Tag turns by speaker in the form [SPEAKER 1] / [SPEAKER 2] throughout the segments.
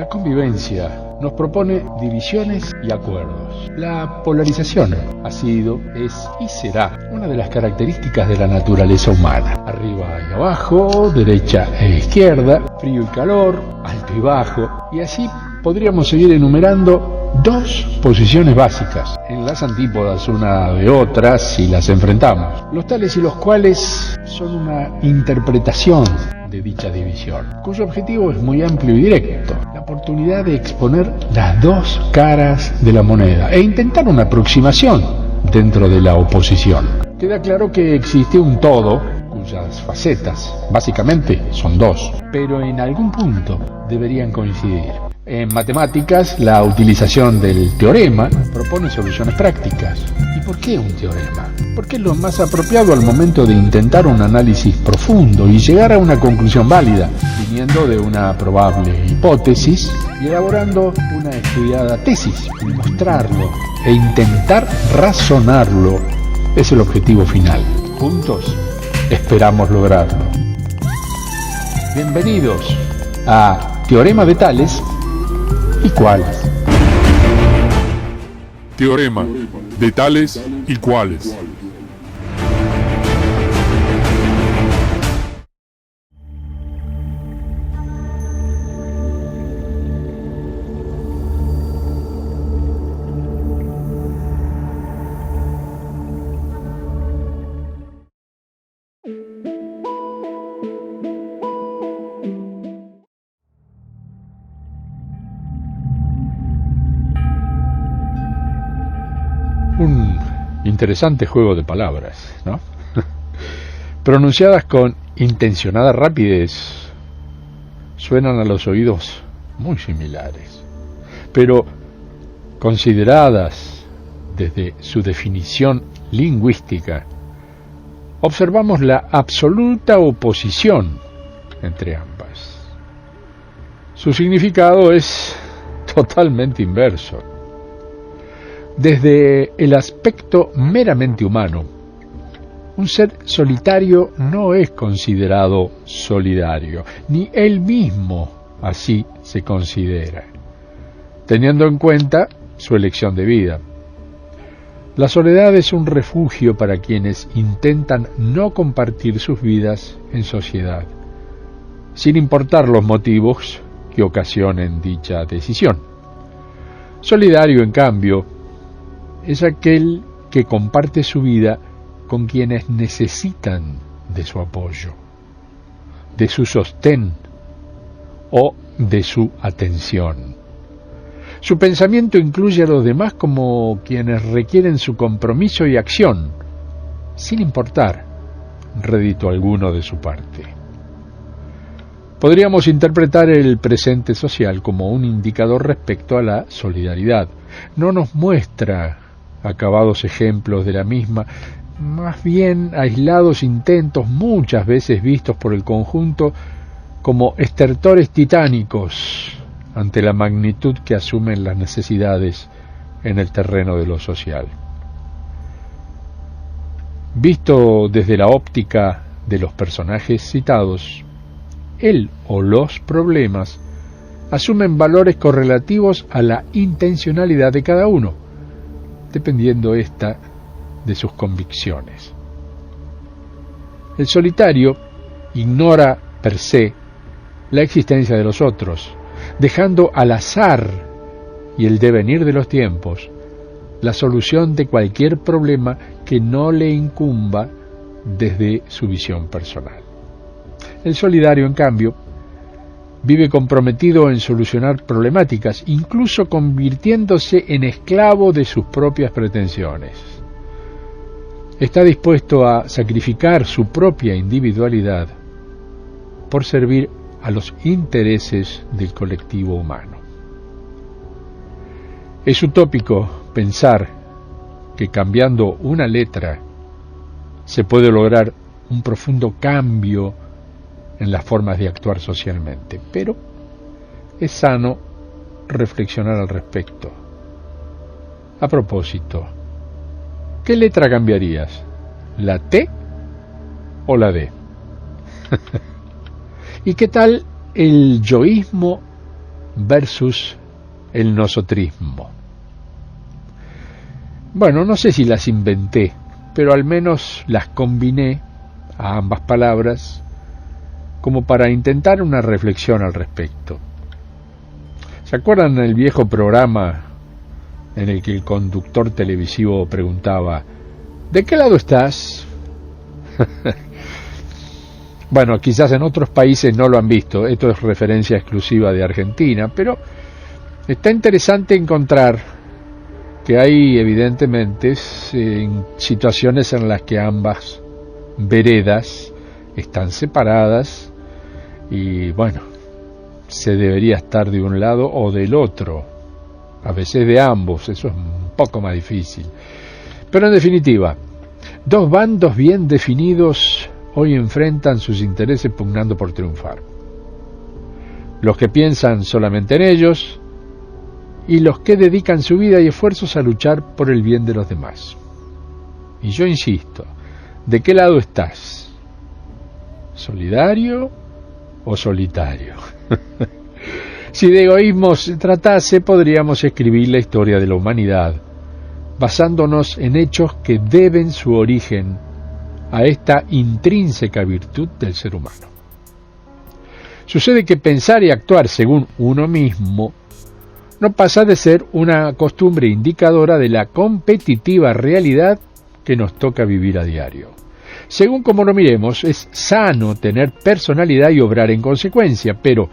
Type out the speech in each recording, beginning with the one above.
[SPEAKER 1] La convivencia nos propone divisiones y acuerdos. La polarización ha sido, es y será una de las características de la naturaleza humana. Arriba y abajo, derecha e izquierda, frío y calor, alto y bajo, y así podríamos seguir enumerando dos posiciones básicas, en las antípodas una de otra si las enfrentamos, los tales y los cuales son una interpretación de dicha división, cuyo objetivo es muy amplio y directo, la oportunidad de exponer las dos caras de la moneda e intentar una aproximación dentro de la oposición. Queda claro que existe un todo cuyas facetas, básicamente, son dos, pero en algún punto deberían coincidir. En matemáticas, la utilización del teorema propone soluciones prácticas. ¿Y por qué un teorema? Porque es lo más apropiado al momento de intentar un análisis profundo y llegar a una conclusión válida, viniendo de una probable hipótesis y elaborando una estudiada tesis, mostrarlo e intentar razonarlo es el objetivo final. Juntos esperamos lograrlo. Bienvenidos a Teorema de Tales y Cuales.
[SPEAKER 2] Teorema de Tales y Cuales.
[SPEAKER 1] Un interesante juego de palabras, ¿no? Pronunciadas con intencionada rapidez, suenan a los oídos muy similares, pero consideradas desde su definición lingüística, observamos la absoluta oposición entre ambas. Su significado es totalmente inverso. Desde el aspecto meramente humano, un ser solitario no es considerado solidario, ni él mismo así se considera, teniendo en cuenta su elección de vida. La soledad es un refugio para quienes intentan no compartir sus vidas en sociedad, sin importar los motivos que ocasionen dicha decisión. Solidario, en cambio, es aquel que comparte su vida con quienes necesitan de su apoyo, de su sostén o de su atención. Su pensamiento incluye a los demás como quienes requieren su compromiso y acción, sin importar rédito alguno de su parte. Podríamos interpretar el presente social como un indicador respecto a la solidaridad. No nos muestra acabados ejemplos de la misma, más bien aislados intentos muchas veces vistos por el conjunto como estertores titánicos ante la magnitud que asumen las necesidades en el terreno de lo social. Visto desde la óptica de los personajes citados, el o los problemas asumen valores correlativos a la intencionalidad de cada uno, dependiendo ésta de sus convicciones. El solitario ignora per se la existencia de los otros, dejando al azar y el devenir de los tiempos la solución de cualquier problema que no le incumba desde su visión personal. El solidario, en cambio, vive comprometido en solucionar problemáticas, incluso convirtiéndose en esclavo de sus propias pretensiones. Está dispuesto a sacrificar su propia individualidad por servir a los intereses del colectivo humano. Es utópico pensar que cambiando una letra se puede lograr un profundo cambio en las formas de actuar socialmente, pero es sano reflexionar al respecto. A propósito, ¿qué letra cambiarías? ¿La T o la D? ¿Y qué tal el yoísmo versus el nosotrismo. Bueno, no sé si las inventé, pero al menos las combiné a ambas palabras como para intentar una reflexión al respecto. ¿Se acuerdan del viejo programa en el que el conductor televisivo preguntaba: ¿de qué lado estás? Bueno, quizás en otros países no lo han visto, esto es referencia exclusiva de Argentina, pero está interesante encontrar que hay evidentemente situaciones en las que ambas veredas están separadas y bueno, se debería estar de un lado o del otro, a veces de ambos, eso es un poco más difícil. Pero en definitiva, dos bandos bien definidos hoy enfrentan sus intereses pugnando por triunfar. Los que piensan solamente en ellos y los que dedican su vida y esfuerzos a luchar por el bien de los demás. Y yo insisto, ¿de qué lado estás? ¿Solidario o solitario? Si de egoísmo se tratase, podríamos escribir la historia de la humanidad, basándonos en hechos que deben su origen a esta intrínseca virtud del ser humano. Sucede que pensar y actuar según uno mismo no pasa de ser una costumbre indicadora de la competitiva realidad que nos toca vivir a diario. Según como lo miremos, es sano tener personalidad y obrar en consecuencia, pero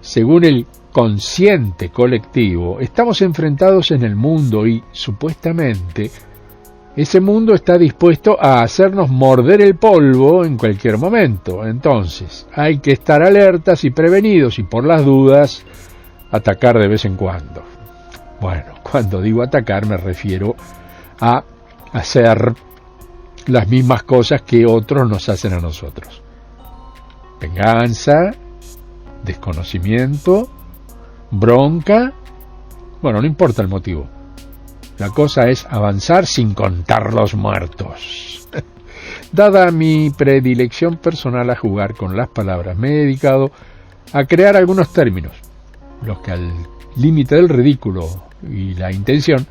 [SPEAKER 1] según el consciente colectivo, estamos enfrentados en el mundo y, supuestamente, ese mundo está dispuesto a hacernos morder el polvo en cualquier momento. Entonces, hay que estar alertas y prevenidos y, por las dudas, atacar de vez en cuando. Bueno, cuando digo atacar me refiero a hacer las mismas cosas que otros nos hacen a nosotros. Venganza, desconocimiento, bronca, bueno, no importa el motivo. La cosa es avanzar sin contar los muertos. Dada mi predilección personal a jugar con las palabras, me he dedicado a crear algunos términos, los que al límite del ridículo y la intención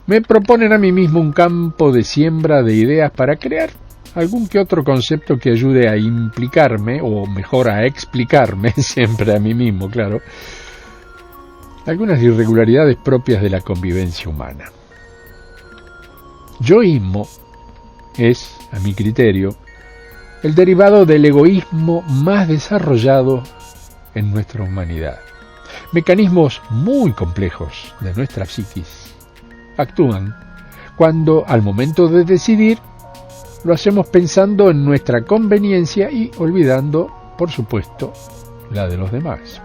[SPEAKER 1] me proponen a mí mismo un campo de siembra de ideas para crear algún que otro concepto que ayude a implicarme, o mejor a explicarme, siempre a mí mismo, claro, algunas irregularidades propias de la convivencia humana. Yoísmo es, a mi criterio, el derivado del egoísmo más desarrollado en nuestra humanidad. Mecanismos muy complejos de nuestra psiquis actúan cuando, al momento de decidir, lo hacemos pensando en nuestra conveniencia y olvidando, por supuesto, la de los demás.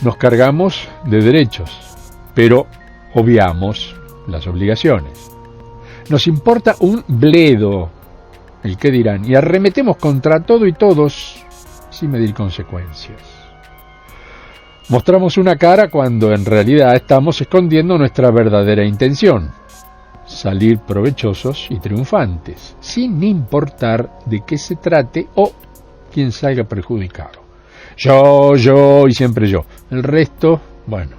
[SPEAKER 1] Nos cargamos de derechos, pero obviamos las obligaciones. Nos importa un bledo el qué dirán y arremetemos contra todo y todos sin medir consecuencias. Mostramos una cara cuando en realidad estamos escondiendo nuestra verdadera intención: salir provechosos y triunfantes, sin importar de qué se trate o quién salga perjudicado. Yo y siempre yo. El resto, bueno,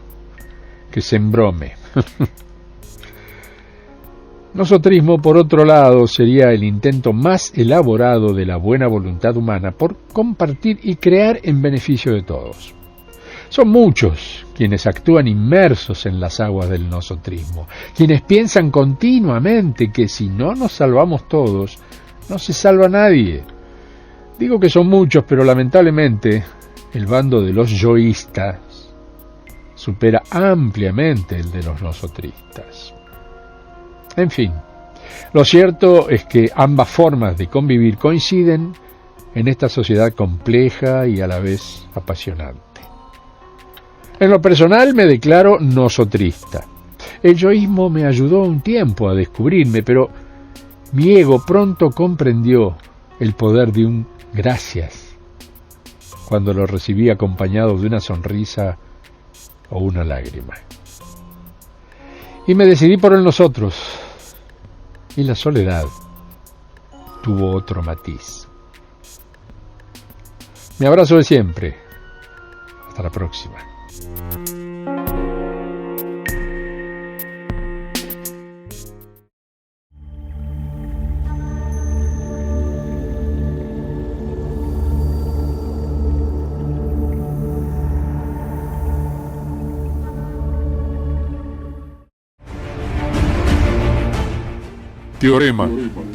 [SPEAKER 1] que se embrome. Nosotrismo, por otro lado, sería el intento más elaborado de la buena voluntad humana por compartir y crear en beneficio de todos. Son muchos quienes actúan inmersos en las aguas del nosotrismo, quienes piensan continuamente que si no nos salvamos todos, no se salva nadie. Digo que son muchos, pero lamentablemente el bando de los yoístas supera ampliamente el de los nosotristas. En fin, lo cierto es que ambas formas de convivir coinciden en esta sociedad compleja y a la vez apasionante. En lo personal me declaro nosotrista. El yoísmo me ayudó un tiempo a descubrirme, pero mi ego pronto comprendió el poder de un gracias cuando lo recibí acompañado de una sonrisa o una lágrima. Y me decidí por el nosotros, y la soledad tuvo otro matiz. Mi abrazo de siempre. Hasta la próxima.
[SPEAKER 2] Teorema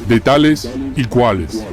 [SPEAKER 2] de tales y cuales.